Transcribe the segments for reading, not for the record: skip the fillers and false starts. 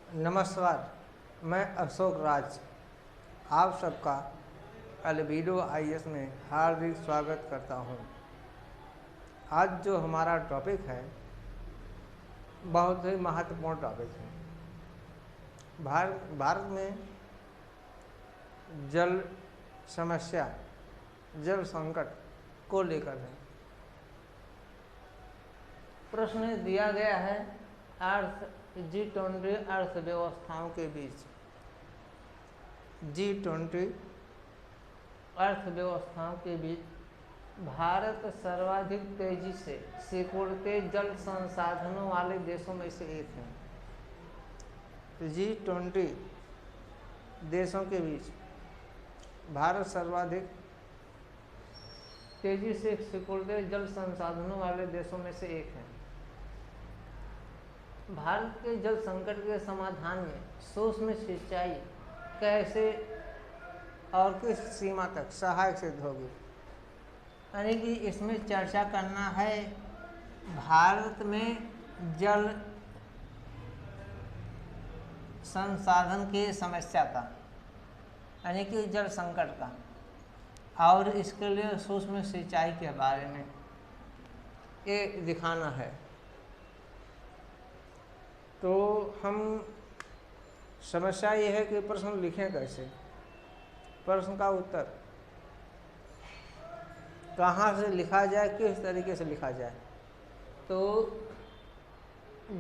नमस्कार, मैं अशोक राज आप सबका अल्बेडो आईएएस में हार्दिक स्वागत करता हूं। आज जो हमारा टॉपिक है बहुत ही महत्वपूर्ण टॉपिक है। भारत में जल समस्या, जल संकट को लेकर है। प्रश्न दिया गया है G20 अर्थव्यवस्थाओं के बीच। G20 अर्थव्यवस्थाओं के बीच भारत सर्वाधिक तेजी से सिकुड़ते जल संसाधनों वाले देशों में से एक है। G20 देशों के बीच भारत सर्वाधिक तेजी से सिकुड़ते जल संसाधनों वाले देशों में से एक है। भारत के जल संकट के समाधान में सूक्ष्म सिंचाई कैसे और किस सीमा तक सहायक सिद्ध होगी, यानी कि इसमें चर्चा करना है भारत में जल संसाधन की समस्या का, यानी कि जल संकट का, और इसके लिए सूक्ष्म सिंचाई के बारे में ये दिखाना है। तो हम समस्या ये है कि प्रश्न लिखें कैसे, प्रश्न का उत्तर कहाँ से लिखा जाए, किस तरीके से लिखा जाए। तो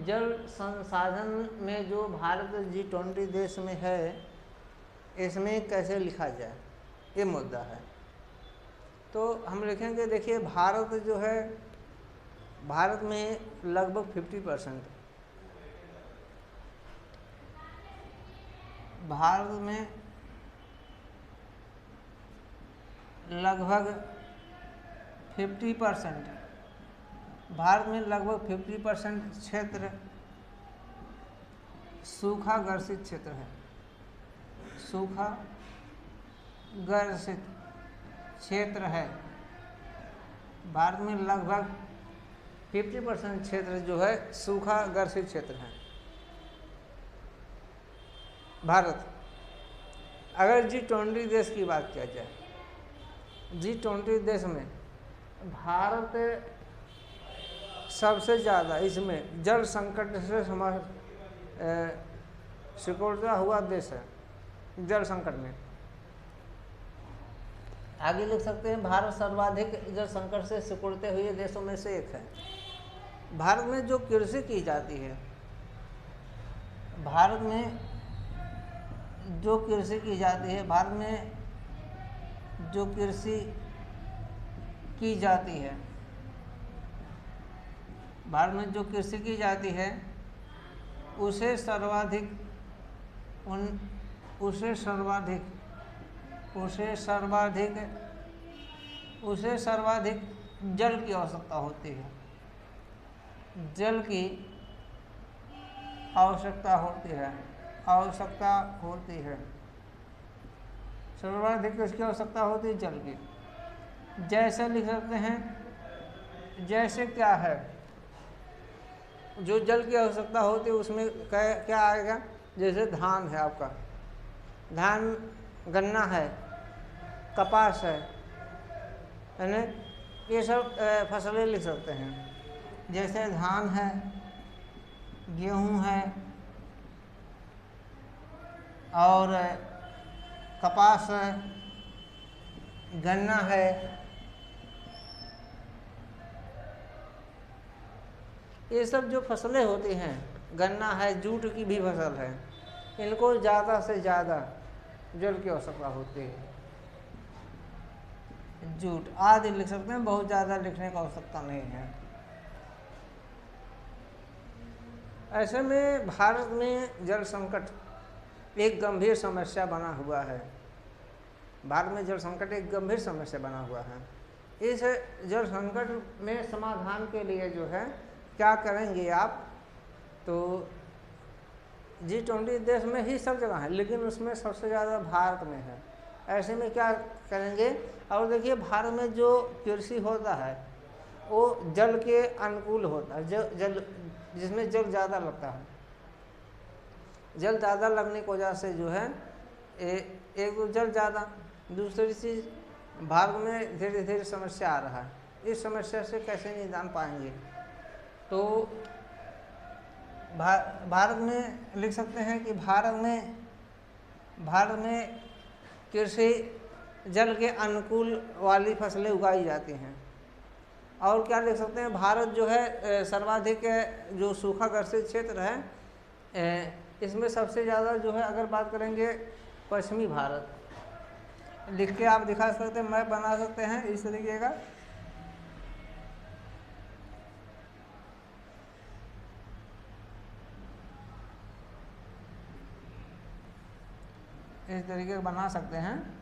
जल संसाधन में जो भारत G20 देश में है, इसमें कैसे लिखा जाए, ये मुद्दा है। तो हम लिखेंगे, देखिए भारत जो है, भारत में लगभग 50%, भारत में लगभग 50%, भारत में लगभग 50% क्षेत्र सूखा ग्रसित क्षेत्र है। सूखा ग्रसित क्षेत्र है। भारत में लगभग 50% क्षेत्र जो है सूखा ग्रसित क्षेत्र है। भारत, अगर G20 देश की बात किया जाए, G20 देश में भारत सबसे ज़्यादा इसमें जल संकट से सिकुड़ता हुआ देश है। जल संकट में आगे लिख सकते हैं, भारत सर्वाधिक जल संकट से सिकुड़ते हुए देशों में से एक है। भारत में जो कृषि की जाती है, भारत में जो कृषि की जाती है, भारत में जो कृषि की जाती है, भारत में जो कृषि की जाती है उसे सर्वाधिक जल की आवश्यकता होती है। जल की आवश्यकता होती है। सर्वाधिक किसकी आवश्यकता होती है? जल की। जैसे लिख सकते हैं, जैसे क्या है, जो जल की आवश्यकता होती है उसमें क्या आएगा? जैसे धान है, आपका धान, गन्ना है, कपास है ना, ये सब फसलें लिख सकते हैं। जैसे धान है, गेहूं है और कपास है, गन्ना है, ये सब जो फसलें होती हैं, गन्ना है, जूट की भी फसल है, इनको ज़्यादा से ज़्यादा जल की आवश्यकता होती है। जूट आदि लिख सकते हैं, बहुत ज़्यादा लिखने की आवश्यकता नहीं है। ऐसे में भारत में जल संकट एक गंभीर समस्या बना हुआ है। भारत में जल संकट एक गंभीर समस्या बना हुआ है। इस जल संकट में समाधान के लिए जो है क्या करेंगे आप? तो G20 देश में ही सब जगह है, लेकिन उसमें सबसे ज़्यादा भारत में है। ऐसे में क्या करेंगे? और देखिए, भारत में जो कृषि होता है वो जल के अनुकूल होता है, जल जिसमें जल ज़्यादा लगता है। जल ज़्यादा लगने की वजह से जो है एक तो जल ज़्यादा, दूसरी चीज़ भारत में धीरे धीरे समस्या आ रहा है। इस समस्या से कैसे निदान पाएंगे? तो भारत में लिख सकते हैं कि भारत में कृषि जल के अनुकूल वाली फसलें उगाई जाती हैं। और क्या लिख सकते हैं, भारत जो है सर्वाधिक जो सूखाग्रसित क्षेत्र है, इसमें सबसे ज़्यादा जो है अगर बात करेंगे पश्चिमी भारत, लिख के आप दिखा सकते हैं, मैप बना सकते हैं इस तरीके का। इस तरीके का बना सकते हैं,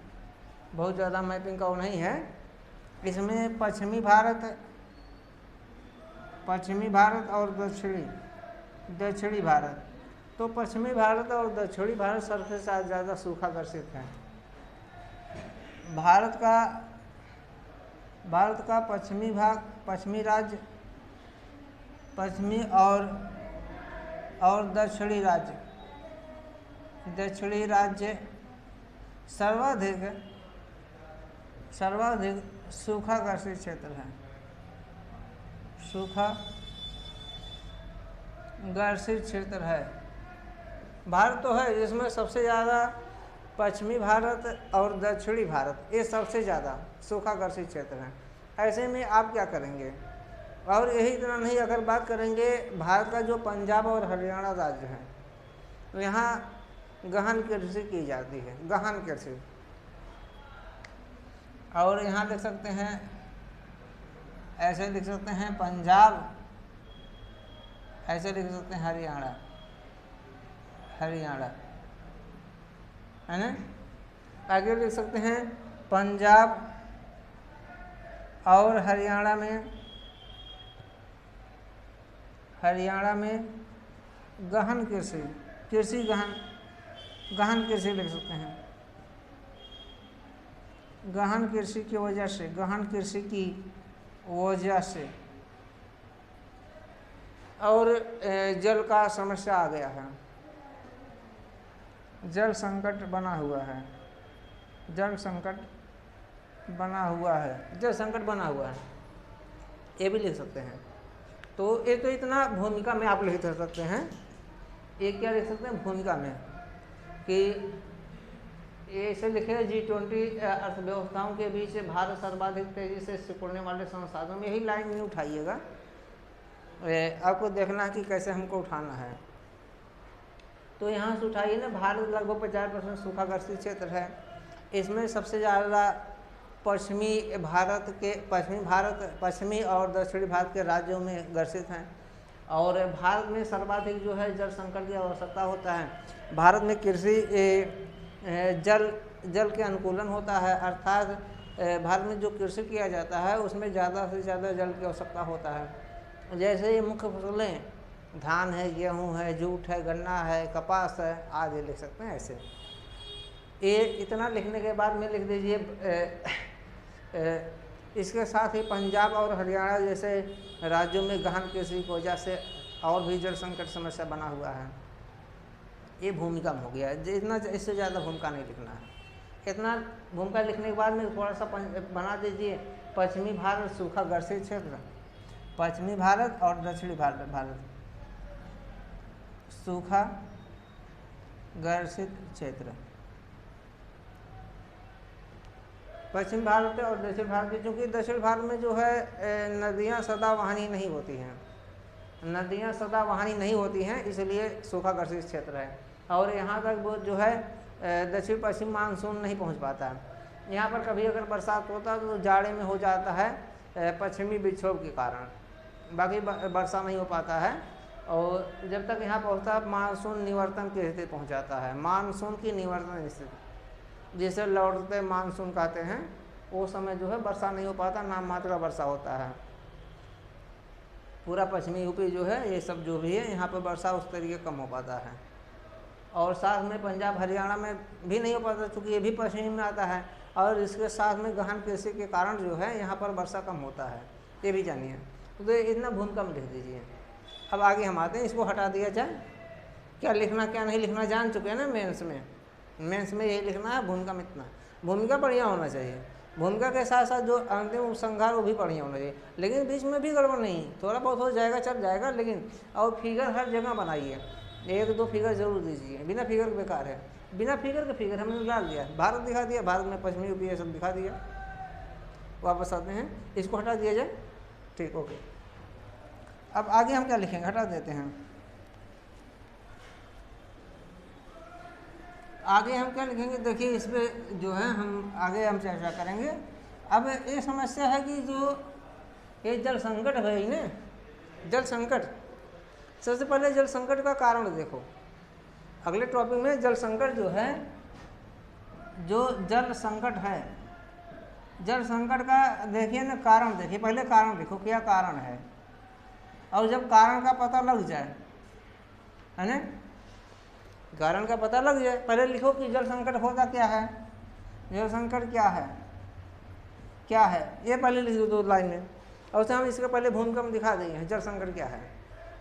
बहुत ज़्यादा मैपिंग का वो नहीं है। इसमें पश्चिमी भारत और दक्षिणी भारत, तो पश्चिमी भारत और दक्षिणी भारत सबसे ज़्यादा सूखाग्रसित है। भारत का पश्चिमी भाग, पश्चिमी राज्य, पश्चिमी और दक्षिणी राज्य सर्वाधिक सूखाग्रसित क्षेत्र है। सूखाग्रसित क्षेत्र है। भारत तो है, इसमें सबसे ज़्यादा पश्चिमी भारत और दक्षिणी भारत, ये सबसे ज़्यादा सूखाग्रसित क्षेत्र हैं। ऐसे में आप क्या करेंगे? और यही इतना नहीं, अगर बात करेंगे भारत का जो पंजाब और हरियाणा राज्य है, तो यहाँ गहन कृषि की जाती है, गहन कृषि। और यहाँ लिख सकते हैं, ऐसे लिख सकते हैं पंजाब, ऐसे लिख सकते हैं हरियाणा है ना। आगे लिख सकते हैं पंजाब और हरियाणा में गहन कृषि गहन कृषि लिख सकते हैं। गहन कृषि की वजह से और जल का समस्या आ गया है, जल संकट बना हुआ है, ये भी लिख सकते हैं। तो ये तो इतना भूमिका में आप लिख सकते हैं। एक क्या लिख सकते हैं भूमिका में कि ऐसे लिखे G20 अर्थव्यवस्थाओं के बीच भारत सर्वाधिक तेजी से सिकुड़ने वाले संसाधनों में, यही लाइन नहीं उठाइएगा, आपको देखना है कि कैसे हमको उठाना है। तो यहाँ से उठाइए ना, भारत लगभग 50% सूखाग्रसित क्षेत्र है। इसमें सबसे ज़्यादा पश्चिमी और दक्षिणी भारत के राज्यों में ग्रसित हैं। और भारत में सर्वाधिक जो है जल संकट की आवश्यकता होता है। भारत में कृषि जल के अनुकूलन होता है, अर्थात भारत में जो कृषि किया जाता है उसमें ज़्यादा से ज़्यादा जल की आवश्यकता होता है। जैसे ये मुख्य फसलें धान है, गेहूँ है, जूट है, गन्ना है, कपास है आदि लिख सकते हैं। ऐसे ये इतना लिखने के बाद में लिख दीजिए, इसके साथ ही पंजाब और हरियाणा जैसे राज्यों में गहन कृषि की वजह से और भी जल संकट समस्या बना हुआ है। ये भूमिका में हो गया है, इतना इससे ज़्यादा भूमिका नहीं लिखना है। इतना भूमिका लिखने के बाद में थोड़ा सा बना दीजिए पश्चिमी भारत सूखाग्रसित क्षेत्र, पश्चिमी भारत और दक्षिणी भारत सूखाग्रसित क्षेत्र। पश्चिम भारत और दक्षिण भारत में, चूँकि दक्षिण भारत में जो है नदियाँ सदाबहानी नहीं होती हैं, इसलिए सूखाग्रसित क्षेत्र है। और यहाँ तक वो जो है दक्षिण पश्चिम मानसून नहीं पहुँच पाता है। यहाँ पर कभी अगर बरसात होता है तो जाड़े में हो जाता है पश्चिमी विक्षोभ के कारण, बाकी वर्षा नहीं हो पाता है। और जब तक यहाँ पहुँचता है मानसून निवर्तन की स्थिति पहुँच जाता है, मानसून की निवर्तन स्थिति जिसे लौटते मानसून कहते हैं, वो समय जो है वर्षा नहीं हो पाता, नाम मात्र का वर्षा होता है। पूरा पश्चिमी यूपी जो है ये सब जो भी है यहाँ पर वर्षा उस तरीके कम हो पाता है। और साथ में पंजाब हरियाणा में भी नहीं हो पाता क्योंकि ये भी पश्चिमी में आता है। और इसके साथ में गहन कृषि के कारण जो है यहाँ पर वर्षा कम होता है, ये भी जानिए। तो इतना भूमिका में लिख दीजिए। अब आगे हम आते हैं, इसको हटा दिया जाए। क्या लिखना क्या नहीं लिखना जान चुके हैं ना मेंस में यही लिखना है भूमिका में इतना। भूमिका बढ़िया होना चाहिए, भूमिका के साथ साथ जो अंतिम उपसंहार वो भी बढ़िया होना चाहिए, लेकिन बीच में भी गड़बड़ नहीं, थोड़ा बहुत हो जाएगा चल जाएगा, लेकिन और फिगर हर जगह बनाइए, 1-2 फिगर जरूर दीजिए, बिना फिगर के बेकार है। बिना फिगर के फिगर हमने डाल दिया, भारत दिखा दिया, भारत में पश्चिमी यूपी ये सब दिखा दिया। वापस आते हैं, इसको हटा दिया जाए, ठीक, ओके। अब आगे हम क्या लिखेंगे, हटा देते हैं। आगे हम क्या लिखेंगे, देखिए इस पर जो है हम आगे हम चर्चा करेंगे। अब ये समस्या है कि जो ये जल संकट है ही ना, जल संकट, सबसे पहले जल संकट का कारण देखो, अगले टॉपिक में जल संकट जो है, जो जल संकट है, जल संकट का देखिए ना कारण, देखिए पहले कारण देखो क्या कारण है, और जब कारण का पता लग जाए, है ना, कारण का पता लग जाए, पहले लिखो कि जल संकट होता क्या है, जल संकट क्या है, क्या है, ये पहले लिख दो 2 लाइन में, और उसे हम इसके पहले भूमिका में दिखा देंगे जल संकट क्या है।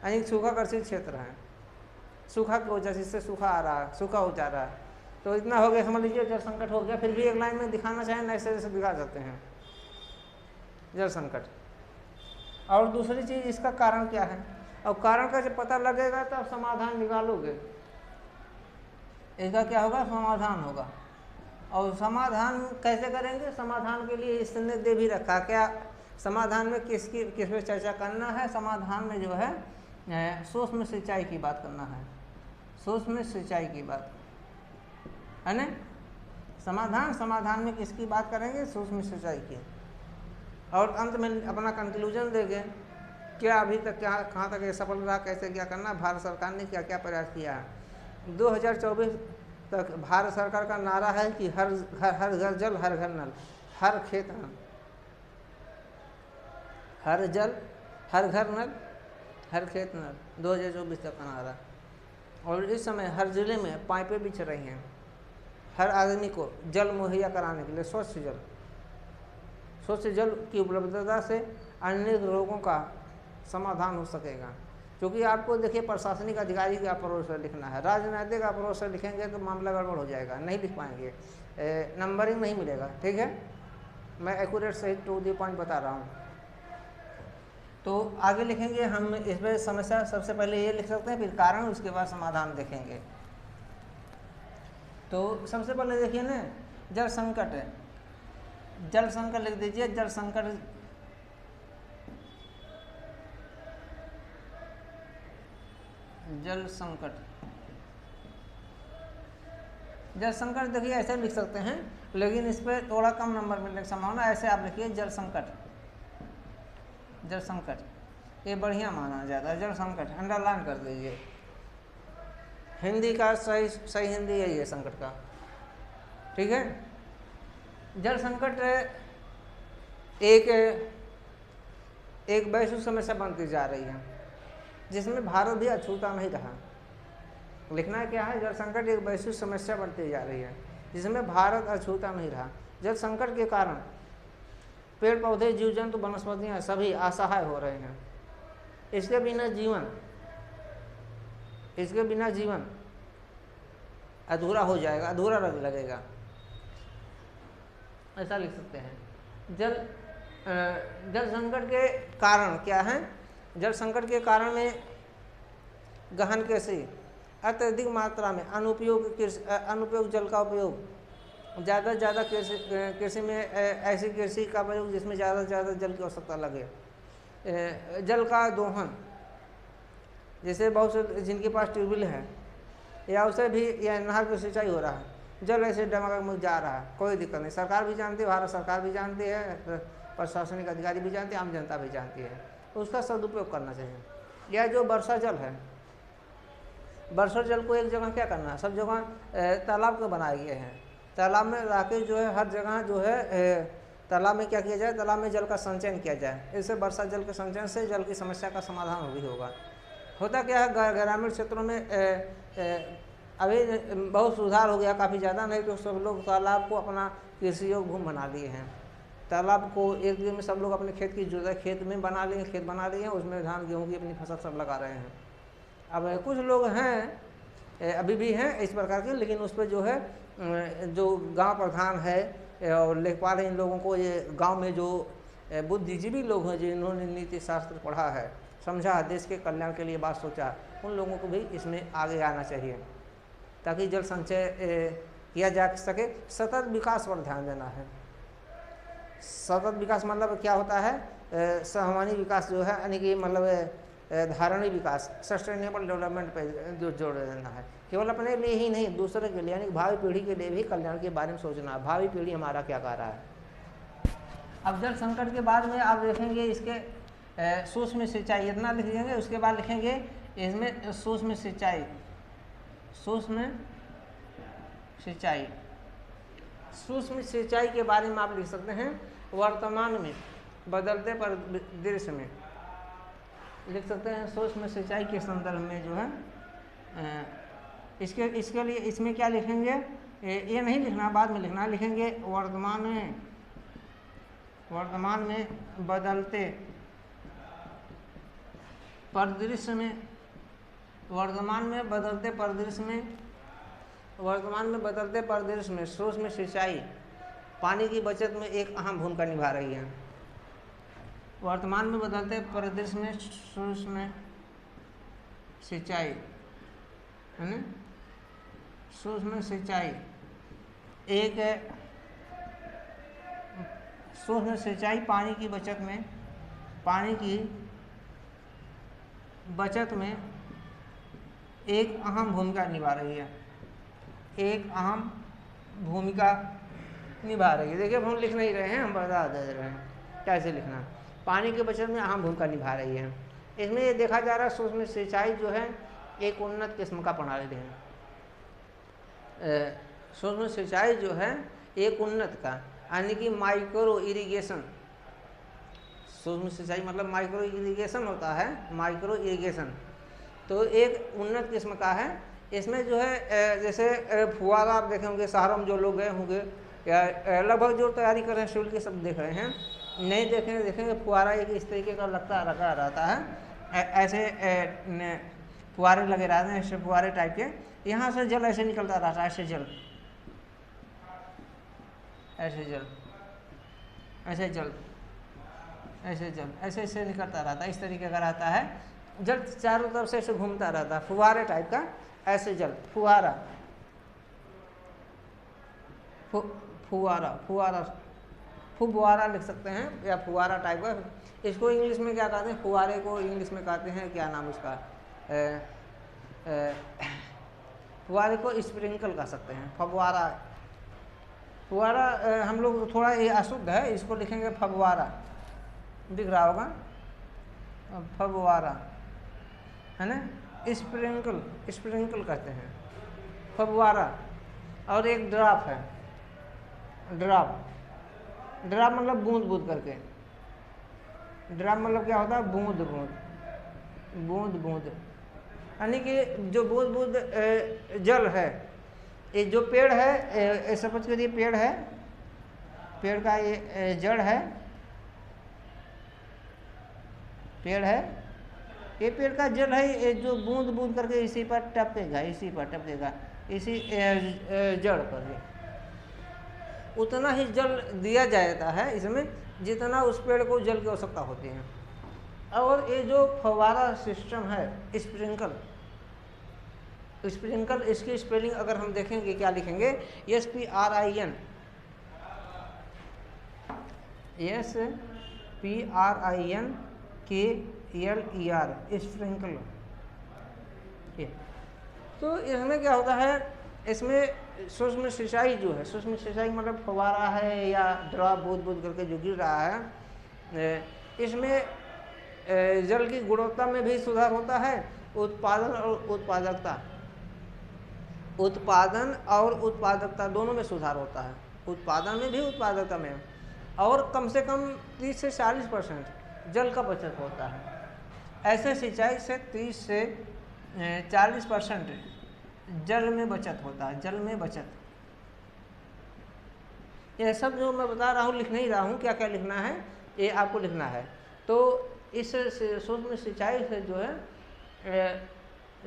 यानी सूखा ग्रसित क्षेत्र है, सूखा की वजह से इससे सूखा आ रहा है, सूखा हो जा रहा है, तो इतना हो गया, समझ लीजिए जल संकट हो गया। फिर भी एक लाइन में दिखाना चाहें ऐसे ऐसे दिखा सकते हैं जल संकट। और दूसरी चीज़ इसका कारण क्या है, और कारण का जब पता लगेगा तो आप समाधान निकालोगे, इसका क्या होगा, समाधान होगा। और समाधान कैसे करेंगे, समाधान के लिए इसने दे भी रखा, क्या समाधान में किस पे चर्चा करना है, समाधान में जो है सूक्ष्म सिंचाई की बात करना है, सूक्ष्म सिंचाई की बात है ना, समाधान में किसकी बात करेंगे, सूक्ष्म सिंचाई की। और अंत में अपना कंक्लूजन देंगे, क्या अभी तक क्या कहाँ तक ये सफल रहा, कैसे क्या करना, भारत सरकार ने क्या क्या प्रयास किया है। 2024 तक भारत सरकार का नारा है कि हर घर जल हर घर नल, हर खेत नल, हर जल हर घर नल हर खेत नल, 2024 तक का नारा। और इस समय हर जिले में पाइपें बिछ रही हैं, हर आदमी को जल मुहैया कराने के लिए, स्वच्छ जल की उपलब्धता से अनेक रोगों का समाधान हो सकेगा। क्योंकि आपको देखिए प्रशासनिक अधिकारी के अप्रोच से लिखना है, राजनीतिक अप्रोच से लिखेंगे तो मामला गड़बड़ हो जाएगा, नहीं लिख पाएंगे, नंबरिंग नहीं मिलेगा, ठीक है, मैं एक्यूरेट सही टू द पॉइंट बता रहा हूँ। तो आगे लिखेंगे हम इस पर समस्या, सबसे पहले ये लिख सकते हैं, फिर कारण, उसके बाद समाधान देखेंगे। तो सबसे पहले देखिए ना, जल संकट है, जल संकट लिख दीजिए, जल संकट, जल संकट, जल संकट देखिए ऐसे लिख सकते हैं, लेकिन इस पर थोड़ा कम नंबर मिलने की संभावना, ऐसे आप लिखिए जल संकट, जल संकट, ये बढ़िया माना जाता है, जल संकट अंडरलाइन कर दीजिए। हिंदी का सही हिंदी यही है संकट का, ठीक है। जल संकट एक वैश्विक समस्या बनती जा रही है, जिसमें भारत भी अछूता नहीं रहा। लिखना है क्या है, जल संकट एक वैश्विक समस्या बनती जा रही है, जिसमें भारत अछूता नहीं रहा। जल संकट के कारण पेड़ पौधे, जीव जंतु, वनस्पतियाँ सभी असहाय हो रहे हैं। इसके बिना जीवन अधूरा हो जाएगा, अधूरा लगेगा, ऐसा लिख सकते हैं। जल संकट के कारण क्या हैं, जल संकट के कारण में गहन कृषि, अत्यधिक मात्रा में अनुपयोग जल का उपयोग, ज़्यादा से ज़्यादा कृषि में ऐसी कृषि का प्रयोग जिसमें ज़्यादा से ज़्यादा जल की आवश्यकता लगे, जल का दोहन, जैसे बहुत से जिनके पास ट्यूबवेल है या उसे भी या नहर की सिंचाई हो रहा है, जल ऐसे डगमग जा रहा है, कोई दिक्कत नहीं, सरकार भी जानती है, भारत सरकार भी जानती है, प्रशासनिक अधिकारी भी जानते हैं, आम जनता भी जानती है, उसका सदुपयोग करना चाहिए। या जो वर्षा जल है, वर्षा जल को एक जगह क्या करना है, सब जगह तालाब को बनाए गए हैं, तालाब में लाके जो है हर जगह जो है तालाब में क्या किया जाए, तालाब में जल का संचयन किया जाए, इससे वर्षा जल के संचयन से जल की समस्या का समाधान भी होगा। होता क्या है, ग्रामीण क्षेत्रों में अभी बहुत सुधार हो गया, काफ़ी ज़्यादा, नहीं तो सब लोग तालाब को अपना कृषि योग्य भूमि बना लिए हैं, तालाब को एक दिन में सब लोग अपने खेत की जुताई खेत में बना लिए हैं, उसमें धान गेहूँ की अपनी फसल सब लगा रहे हैं। अब कुछ लोग हैं अभी भी हैं इस प्रकार के, लेकिन उस पर जो है जो गांव प्रधान है और लेखपाल है, इन लोगों को ये गांव में जो बुद्धिजीवी लोग हैं जिन्होंने नीति शास्त्र पढ़ा है, समझा, देश के कल्याण के लिए बात सोचा, उन लोगों को भी इसमें आगे आना चाहिए ताकि जल संचय किया जा सके। सतत विकास पर ध्यान देना है। सतत विकास मतलब क्या होता है? सहमानी विकास जो है, यानी कि मतलब धारणीय विकास, सस्टेनेबल डेवलपमेंट पे जो जोड़ देना है। केवल अपने लिए ही नहीं, दूसरे के लिए, यानी भावी पीढ़ी के लिए भी कल्याण के बारे में सोचना है। भावी पीढ़ी हमारा क्या कर रहा है। अब जल संकट के बाद में आप देखेंगे इसके सूक्ष्म सिंचाई, इतना लिख देंगे, उसके बाद लिखेंगे इसमें सूक्ष्म सिंचाई। सूक्ष्म सिंचाई, सूक्ष्म सिंचाई के बारे में आप लिख सकते हैं वर्तमान में बदलते परिदृश्य में, लिख सकते हैं सूक्ष्म सिंचाई के संदर्भ में जो है इसके लिए इसमें क्या लिखेंगे, ये नहीं लिखना, बाद में लिखना, लिखेंगे वर्तमान में बदलते परिदृश्य में, वर्तमान में बदलते परिदृश्य में सूक्ष्म सिंचाई पानी की बचत में एक अहम भूमिका निभा रही है। वर्तमान में बदलते परिदृश्य में सूक्ष्म सिंचाई है ना, सूक्ष्म सिंचाई एक सूक्ष्म सिंचाई पानी की बचत में एक अहम भूमिका निभा रही है, एक अहम भूमिका निभा रही है। देखिए, अब हम लिख नहीं रहे हैं, हम बता दे रहे हैं कैसे लिखना। पानी की बचत में अहम भूमिका निभा रही है। इसमें ये देखा जा रहा है सूक्ष्म सिंचाई जो है एक उन्नत किस्म का प्रणाली है। सूक्ष्म सिंचाई जो है एक उन्नत का, यानी कि माइक्रो इरिगेशन। सूक्ष्म सिंचाई मतलब माइक्रो इरिगेशन होता है, माइक्रो इरिगेशन तो एक उन्नत किस्म का है। इसमें जो है जैसे फुहारा आप देखे होंगे, शहरों में जो लोग गए होंगे या लगभग जो तैयारी कर रहे हैं सिविल की, सब देख रहे हैं, नहीं देखेंगे फुहारा एक इस तरीके का रखा रहता है, ऐसे फुहारे लगे रहते हैं, ऐसे फुहारे टाइप के, यहाँ से जल ऐसे निकलता रहता है, ऐसे जल ऐसे निकलता रहता है, इस तरीके का रहता है। जल चारों तरफ से ऐसे घूमता रहता है, फुहारे टाइप का, ऐसे जल, फुवारा लिख सकते हैं, या फुवारा टाइप का। इसको इंग्लिश में क्या कहते हैं, फुवारे को इंग्लिश में कहते हैं, क्या नाम उसका, फुवारे को स्प्रिंकल कह सकते हैं, फुवारा हम लोग थोड़ा ये अशुद्ध है, इसको लिखेंगे फव्वारा, दिख रहा होगा, फव्वारा है ना, स्प्रिंकल कहते हैं, फव्वारा। और एक ड्रॉप है, ड्रॉप मतलब बूंद करके, ड्रॉप मतलब क्या होता है, बूंद, यानी कि जो बूंद जल है, ये जो पेड़ है, सपोज करिए पेड़ है, पेड़ का ये जड़ है, ये पेड़ का जल है, ये जो बूंद करके इसी पर टपकेगा, इसी जड़ पर उतना ही जल दिया जाता है इसमें जितना उस पेड़ को जल की आवश्यकता होती है। और ये जो फव्वारा सिस्टम है, स्प्रिंकल, इसकी स्पेलिंग अगर हम देखेंगे, क्या लिखेंगे, SPRINKLER, स्प्रिंकल। तो इसमें क्या होता है, इसमें सूक्ष्म सिंचाई जो है, सूक्ष्म सिंचाई मतलब फव्वारा है या ड्रॉप बूंद करके जो गिर रहा है, इसमें जल की गुणवत्ता में भी सुधार होता है, उत्पादन और उत्पादकता दोनों में सुधार होता है, उत्पादन में भी उत्पादकता में, और कम से कम 30 से 40% जल का बचत होता है। ऐसे सिंचाई से 30 से 40% जल में बचत होता है, जल में बचत। ये सब जो मैं बता रहा हूँ, लिख नहीं रहा हूँ, क्या क्या लिखना है ये आपको लिखना है। तो इस सूक्ष्म सिंचाई से जो है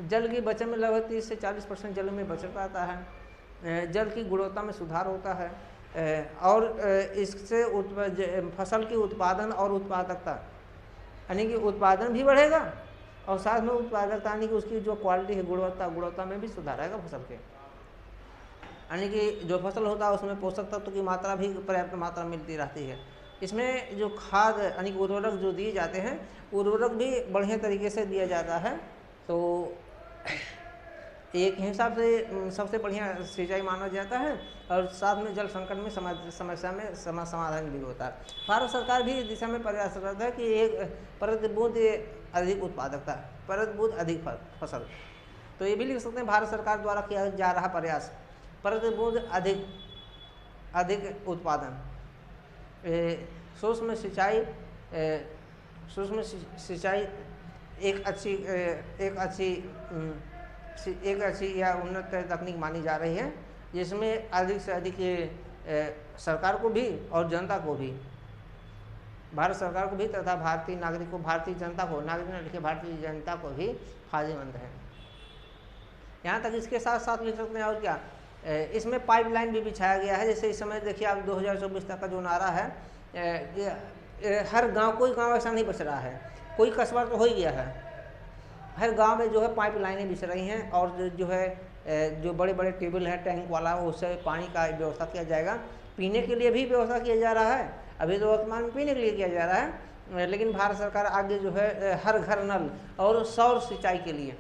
जल की बचत में लगभग 30 से 40% जल में बचत आता है। जल की गुणवत्ता में सुधार होता है और इससे फसल की उत्पादन और उत्पादकता यानी कि उत्पादन भी बढ़ेगा और साथ में उत्पादकता यानी कि उसकी जो क्वालिटी है गुणवत्ता में भी सुधार आएगा फसल के। यानी कि जो फसल होता है उसमें पोषक तत्व की मात्रा भी पर्याप्त मात्रा मिलती रहती है। इसमें जो खाद यानी कि उर्वरक जो दिए जाते हैं, उर्वरक भी बढ़िया तरीके से दिया जाता है। तो एक हिसाब से सबसे बढ़िया सिंचाई माना जाता है और साथ में जल संकट में समस्या में समाधान भी होता है। भारत सरकार भी इस दिशा में प्रयासरत है कि एक प्रति बूंद अधिक उत्पादकता, प्रति बूंद अधिक फसल। तो ये भी लिख सकते हैं भारत सरकार द्वारा किया जा रहा प्रयास प्रति बूंद अधिक उत्पादन। सूक्ष्म सिंचाई एक अच्छी या उन्नत तकनीक मानी जा रही है, जिसमें अधिक से अधिक सरकार को भी और जनता को भी, भारत सरकार को भी तथा भारतीय जनता को भी फायदेमंद है। यहाँ तक इसके साथ साथ लिख सकते हैं और क्या, इसमें पाइपलाइन भी बिछाया गया है। जैसे इस समय देखिए आप 2024 तक का जो नारा है, हर गांव, कोई गांव ऐसा नहीं बच रहा है, कोई कस्बा तो हो ही गया है, हर गांव में जो है पाइपलाइनें बिछ रही हैं और जो है जो बड़े बड़े टेबल है टैंक वाला, उससे पानी का व्यवस्था किया जाएगा। पीने के लिए भी व्यवस्था किया जा रहा है, अभी तो वर्तमान में पीने के लिए किया जा रहा है, लेकिन भारत सरकार आगे जो है हर घर नल और सौर सिंचाई के लिए,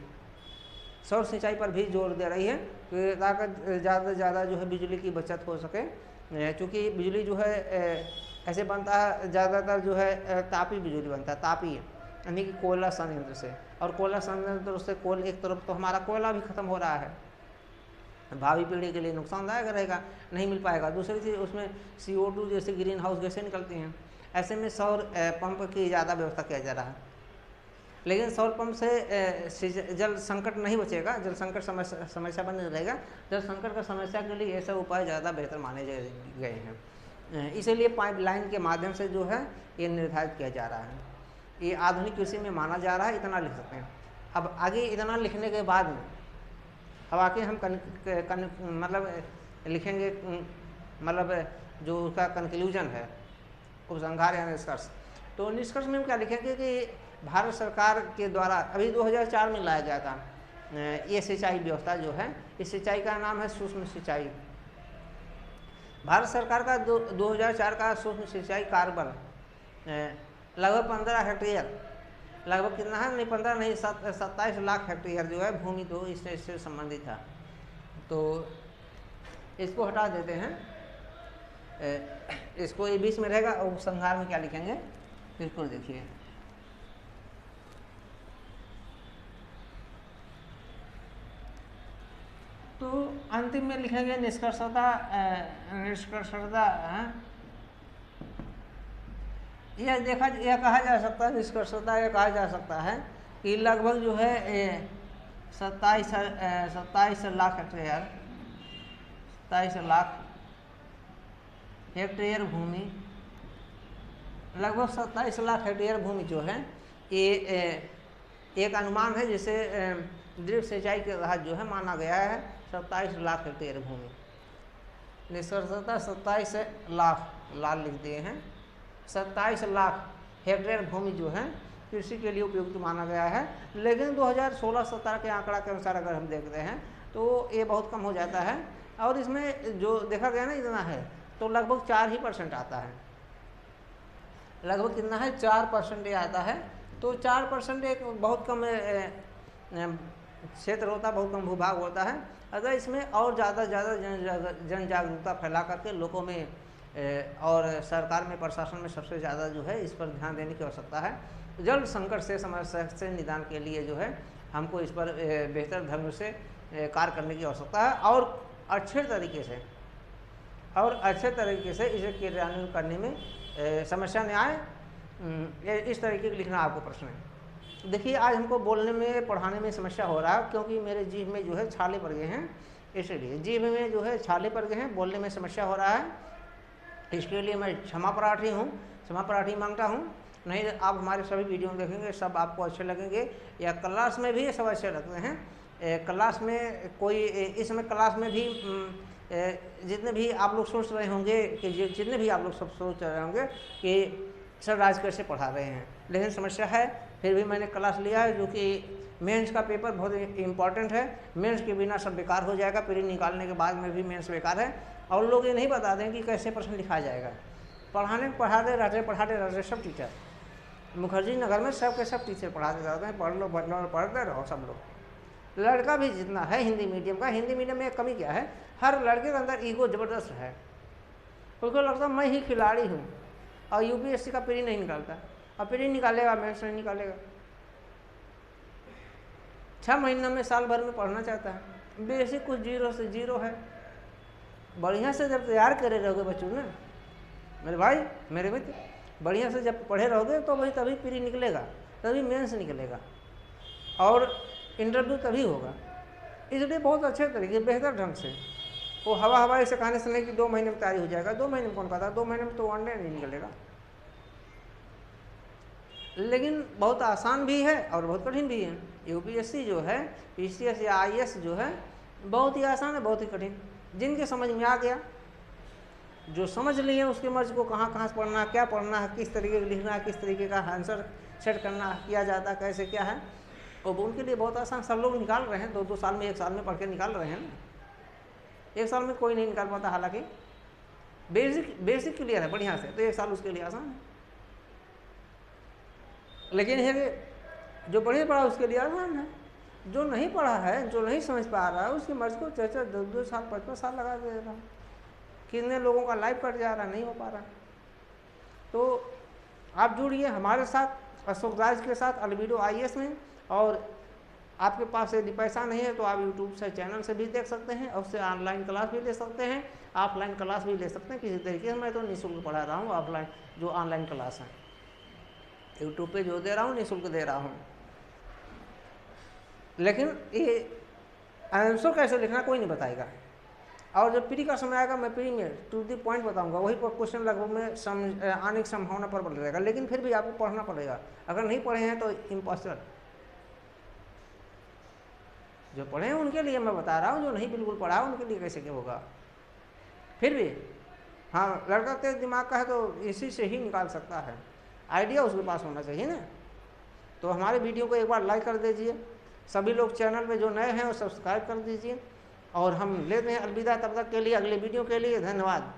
सौर सिंचाई पर भी जोर दे रही है ताकि ज़्यादा से ज़्यादा जो है बिजली की बचत हो सके। क्योंकि बिजली जो है ऐसे बनता है, ज़्यादातर जो है तापी बिजली बनता है, तापी यानी कि कोयला संयंत्र से, और कोयला संयंत्र से एक तरफ तो हमारा कोयला भी खत्म हो रहा है, भावी पीढ़ी के लिए नुकसानदायक रहेगा, नहीं मिल पाएगा। दूसरी चीज़ उसमें CO2 जैसे ग्रीन हाउस गैसें निकलती हैं। ऐसे में सौर पंप की ज़्यादा व्यवस्था किया जा रहा है, लेकिन सौर पंप से जल संकट नहीं बचेगा, जल संकट समस्या बनी रहेगा। जल संकट का समस्या के लिए ऐसे उपाय ज़्यादा बेहतर माने गए हैं, इसीलिए पाइपलाइन के माध्यम से जो है ये निर्धारित किया जा रहा है। ये आधुनिक कृषि में माना जा रहा है, इतना लिख सकते हैं। अब आगे इतना लिखने के बाद में अब आके हम मतलब लिखेंगे, मतलब जो उसका कंक्लूजन है, उपसंहार या निष्कर्ष। तो निष्कर्ष में हम क्या लिखेंगे कि भारत सरकार के द्वारा अभी 2004 में लाया गया था ये सिंचाई व्यवस्था जो है, इस सिंचाई का नाम है सूक्ष्म सिंचाई। भारत सरकार का 2004 का सूक्ष्म सिंचाई कार्यबल लगभग 15 हेक्टेयर, लगभग कितना है, नहीं 15 नहीं 27 लाख हेक्टेयर जो है भूमि तो इससे संबंधित था। तो इसको हटा देते हैं, इसको ये बीच में रहेगा। और उपसंहार में क्या लिखेंगे इसको देखिए, तो अंतिम में लिखेंगे निष्कर्षता यह कहा जा सकता है, निष्कर्षता यह कहा जा सकता है कि लगभग जो है 27 लाख हेक्टेयर भूमि, लगभग 27 लाख हेक्टेयर भूमि जो है ये एक अनुमान है जिसे ड्रिप सिंचाई के तहत जो है माना गया है 27 लाख हेक्टेयर भूमि। निष्कर्षता 27 लाख लाल लिख दिए हैं, 27 लाख हेक्टेयर भूमि जो है कृषि के लिए उपयुक्त माना गया है। लेकिन 2016-17 के आंकड़ा के अनुसार अगर हम देखते हैं तो ये बहुत कम हो जाता है, और इसमें जो देखा गया ना इतना है तो लगभग 4% आता है, लगभग कितना है 4% आता है। तो 4% एक बहुत कम क्षेत्र होता है, बहुत कम भूभाग होता है। अगर इसमें और ज़्यादा जन जागरूकता फैला करके लोगों में और सरकार में, प्रशासन में सबसे ज़्यादा जो है इस पर ध्यान देने की आवश्यकता है। जल संकट से समस्या से निदान के लिए जो है हमको इस पर बेहतर ढंग से कार्य करने की आवश्यकता है, और अच्छे तरीके से इसे क्रियान्वयन करने में समस्या न आए, इस तरीके का लिखना आपको प्रश्न है। देखिए आज हमको बोलने में, पढ़ाने में समस्या हो रहा है क्योंकि मेरे जीभ में जो है छाले पड़ गए हैं, इसलिए जीभ में जो है छाले पड़ गए हैं, बोलने में समस्या हो रहा है। इसके लिए मैं क्षमा प्रार्थी मांगता हूँ। नहीं आप हमारे सभी वीडियो देखेंगे सब आपको अच्छे लगेंगे, या क्लास में भी ये सब अच्छे लगते हैं। क्लास में कोई इस समय क्लास में भी जितने भी आप लोग सोच रहे होंगे कि जितने भी आप लोग सब सोच रहे होंगे कि सर आज कैसे पढ़ा रहे हैं, लेकिन समस्या है फिर भी मैंने क्लास लिया है, जो कि मेंस का पेपर बहुत इंपॉर्टेंट है। मेंस के बिना सब बेकार हो जाएगा, प्री निकालने के बाद में भी मेंस बेकार है। और लोग ये नहीं बता दें कि कैसे प्रश्न लिखा जाएगा। पढ़ाते रहते सब टीचर मुखर्जी नगर में सब के सब टीचर पढ़ाते रहते हैं, पढ़ लो पढ़ते रहो सब लोग। लड़का भी जितना है हिंदी मीडियम का, हिंदी मीडियम में कमी क्या है, हर लड़के के अंदर ईगो ज़बरदस्त है। उसको लगता मैं ही खिलाड़ी हूँ, और यूपीएससी का प्री नहीं निकालता, और प्री निकालेगा मेंस नहीं निकालेगा। 6 महीना में साल भर में पढ़ना चाहता है, बेसिक कुछ 0 से 0 है। बढ़िया से जब तैयार करे रहोगे बच्चों ना, मेरे भाई मेरे मित्र, बढ़िया से जब पढ़े रहोगे तो भाई तभी प्री निकलेगा, तभी मेंस निकलेगा, और इंटरव्यू तभी होगा। इसलिए बहुत अच्छे तरीके बेहतर ढंग से, वो हवा से कहने से नहीं कि 2 महीने में तैयारी हो जाएगा। 2 महीने में कौन कहता है, 2 महीने में तो वनडे नहीं निकलेगा। लेकिन बहुत आसान भी है और बहुत कठिन भी है। यूपीएससी जो है, पीसीएस या आईएएस जो है, बहुत ही आसान है, बहुत ही कठिन। जिनके समझ में आ गया, जो समझ लिए उसके मर्ज को कहाँ से पढ़ना है, क्या पढ़ना है, किस तरीके का लिखना है, किस तरीके का आंसर सेट करना किया जाता है, कैसे क्या है, और उनके लिए बहुत आसान। सब लोग निकाल रहे हैं, 2-2 साल में 1 साल में पढ़ के निकाल रहे हैं ना। 1 साल में कोई नहीं निकाल पाता, हालांकि बेसिक क्लियर है बढ़िया से, तो 1 साल उसके लिए आसान है। लेकिन है कि जो बढ़िया पढ़ा उसके लिए आसान है, जो नहीं पढ़ा है, जो नहीं समझ पा रहा है, उसकी मर्जी को 2 साल 5 साल लगा दे रहा। कितने लोगों का लाइफ कट जा रहा, नहीं हो पा रहा। तो आप जुड़िए हमारे साथ, अशोक राज के साथ अल्बिडो आईएएस में। और आपके पास यदि पैसा नहीं है तो आप यूट्यूब से चैनल से भी देख सकते हैं, और उससे ऑनलाइन क्लास भी ले सकते हैं, ऑफलाइन क्लास भी ले सकते हैं किसी तरीके से। मैं तो निःशुल्क पढ़ा रहा हूँ, ऑफलाइन जो ऑनलाइन क्लास है यूट्यूब पे जो दे रहा हूँ निःशुल्क दे रहा हूँ। लेकिन ये आंसर कैसे लिखना कोई नहीं बताएगा, और जब प्री का समय आएगा मैं प्री में टू द पॉइंट बताऊंगा, वही पर क्वेश्चन लगभग में आने की संभावना पर बढ़ रहेगा। लेकिन फिर भी आपको पढ़ना पड़ेगा, अगर नहीं पढ़े हैं तो इम्पॉसिबल। जो पढ़े हैं उनके लिए मैं बता रहा हूँ, जो नहीं बिल्कुल पढ़ा उनके लिए कैसे क्या होगा। फिर भी हाँ, लड़का तेज दिमाग का है तो इसी से ही निकाल सकता है, आइडिया उसके पास होना चाहिए ना। तो हमारे वीडियो को एक बार लाइक कर दीजिए, सभी लोग चैनल पे जो नए हैं वो सब्सक्राइब कर दीजिए, और हम लेते हैं अलविदा तब तक के लिए, अगले वीडियो के लिए। धन्यवाद।